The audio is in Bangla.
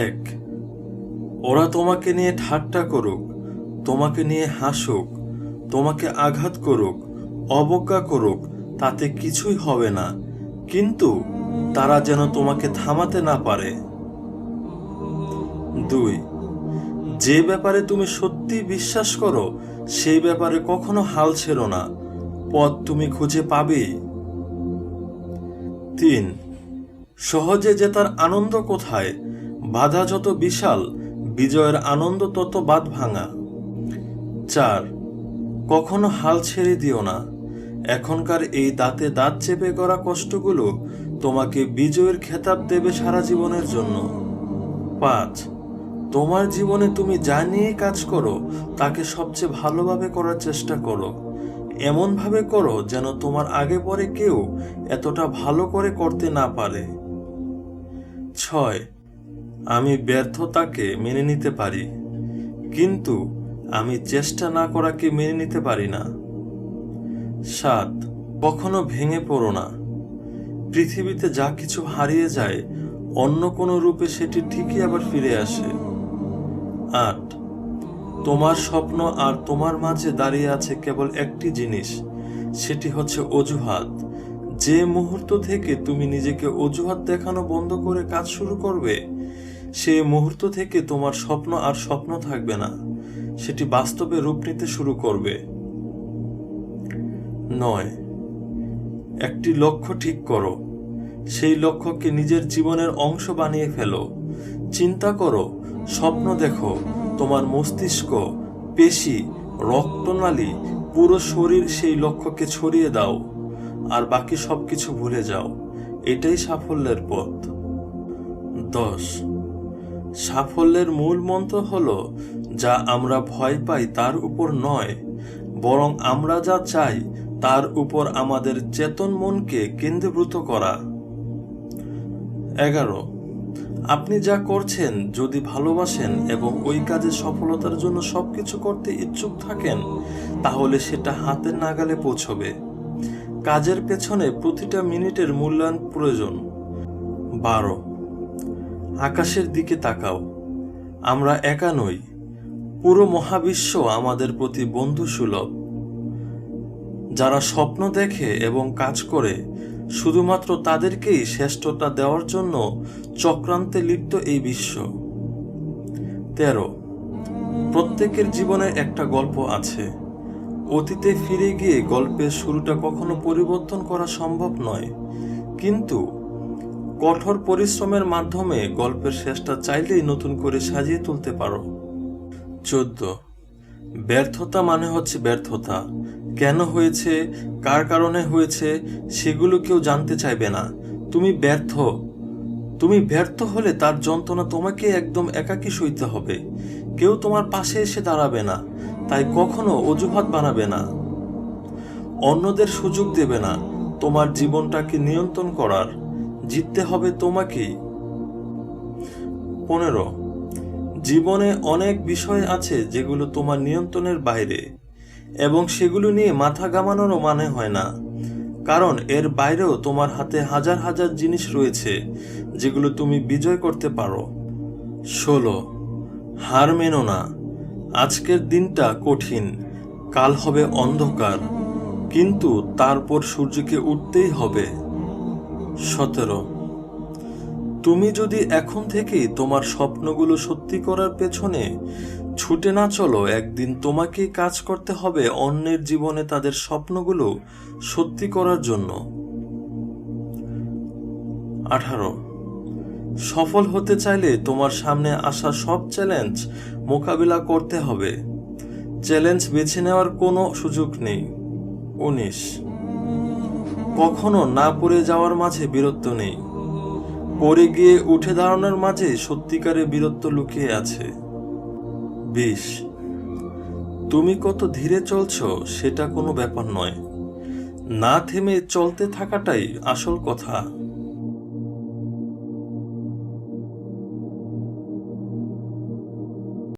এক, ওরা তোমাকে নিয়ে ঠাট্টা করুক, তোমাকে নিয়ে হাসুক, তোমাকে আঘাত করুক, অবজ্ঞা করুক, তাতে কিছুই হবে না, কিন্তু তারা যেন তোমাকে থামাতে না পারে। দুই, যে ব্যাপারে তুমি সত্যি বিশ্বাস করো সেই ব্যাপারে কখনো হাল ছেড়ো না, পথ তুমি খুঁজে পাবেই। তিন, সহজে জেতার আনন্দ কোথায়, বাধা যত বিশাল বিজয়ের আনন্দ তত বাঁধ ভাঙা। চার, কখনো হাল ছেড়ে দিও না, এখনকার এই দাঁতে দাঁত চেপে করা কষ্টগুলো তোমাকে বিজয়ের খেতাব দেবে সারা জীবনের জন্য। পাঁচ, তোমার জীবনে তুমি যা নিয়ে কাজ করো তাকে সবচেয়ে ভালোভাবে করার চেষ্টা করো, এমনভাবে করো যেন তোমার আগে পরে কেউ এতটা ভালো করে করতে না পারে। ছয়, আমি ব্যর্থতাকে মেনে নিতে পারি, কিন্তু আমি চেষ্টা না করাকে মেনে নিতে পারি না। সাত, কখনো ভেঙে পড়ো না, পৃথিবীতে যা কিছু হারিয়ে যায় অন্য কোনো রূপে সেটি ঠিকই আবার ফিরে আসে। আট, তোমার স্বপ্ন আর তোমার মাঝে দাঁড়িয়ে আছে কেবল একটি জিনিস, সেটি হচ্ছে অজুহাত। যে মুহূর্ত থেকে তুমি নিজেকে অজুহাত দেখানো বন্ধ করে কাজ শুরু করবে, সেই মুহূর্ত থেকে তোমার স্বপ্ন আর স্বপ্ন থাকবে না, সেটি বাস্তবে রূপ নিতে শুরু করবে। নয়, একটি লক্ষ্য ঠিক করো, সেই লক্ষ্যকে নিজের জীবনের অংশ বানিয়ে ফেলো। চিন্তা করো, স্বপ্ন দেখো, তোমার মস্তিষ্ক, পেশি, রক্তনালী, পুরো শরীর সেই লক্ষ্যকে ছড়িয়ে দাও, আর বাকি সবকিছু ভুলে যাও। এটাই সাফল্যের পথ। 10, সাফল্যের মূল মন্ত্র হলো, যা আমরা ভয় পাই তার উপর নয়, বরং আমরা যা চাই তার উপর আমাদের চেতন মনকে কেন্দ্রীভূত করা। 11, আপনি যা করছেন যদি ভালোবাসেন এবং ওই কাজে সফলতার জন্য সবকিছু করতে ইচ্ছুক থাকেন, তাহলে সেটা হাতের নাগালে পৌঁছবে। কাজের পেছনে প্রতিটা মিনিটের মূল্যায়ন প্রয়োজন। 12, আকাশের দিকে তাকাও, আমরা একা নই, পুরো মহাবিশ্ব আমাদের প্রতি বন্ধুসুলভ। যারা স্বপ্ন দেখে এবং কাজ করে, শুধুমাত্র তাদেরকেই শ্রেষ্ঠতা দেওয়ার জন্য চক্রান্তে লিপ্ত এই বিশ্ব। 13, প্রত্যেকের জীবনে একটা গল্প আছে। অতীতে ফিরে গিয়ে গল্পের শুরুটা কখনো পরিবর্তন করা সম্ভব নয়, কিন্তু কঠোর পরিশ্রমের মাধ্যমে গল্পের শেষটা চাইলেই নতুন করে সাজিয়ে তুলতে পারো। 14, ব্যর্থতা মানে হচ্ছে ব্যর্থতা। কেন হয়েছে, কার কারণে হয়েছে, সেগুলো কেউ জানতে চাইবে না। তুমি ব্যর্থ হলে তার যন্ত্রণা তোমাকে একদম একাকী সইতে হবে। কেউ তোমার পাশে এসে দাঁড়াবে না, তাই কখনো অজুহাত বানাবে না। অন্যদের সুযোগ দেবে না তোমার জীবনটাকে নিয়ন্ত্রণ করার। জিততে হবে তোমাকেই। 15, জীবনে অনেক বিষয় আছে যেগুলো তোমার নিয়ন্ত্রণের বাইরে, এবং সেগুলো নিয়ে মাথা ঘামানোরও মানে হয় না, কারণ এর বাইরেও তোমার হাতে হাজার হাজার জিনিস রয়েছে যেগুলো তুমি বিজয় করতে পারো। 16, হার মেনো না, আজকের দিনটা কঠিন, কাল হবে অন্ধকার, কিন্তু তারপর সূর্যকে উঠতেই হবে। 17, তুমি যদি এখন থেকেই তোমার স্বপ্নগুলো সত্যি করার পেছনে ছুটে না চলো, একদিন তোমাকেই কাজ করতে হবে অন্যের জীবনে তাদের স্বপ্নগুলো সত্যি করার জন্য। 18, সফল হতে চাইলে তোমার সামনে আসা সব চ্যালেঞ্জ মোকাবিলা করতে হবে। চ্যালেঞ্জ বেছে নেওয়ার কোনো সুযোগ নেই। 19, কখনো না পড়ে যাওয়ার মাঝে বীরত্ব নেই, পড়ে গিয়ে উঠে দাঁড়ানোর মাঝে সত্যিকারের বীরত্ব লুকিয়ে আছে। 20, তুমি কত ধীরে চলছো সেটা কোনো ব্যাপার নয়, না থেমে চলতে থাকাটাই আসল কথা।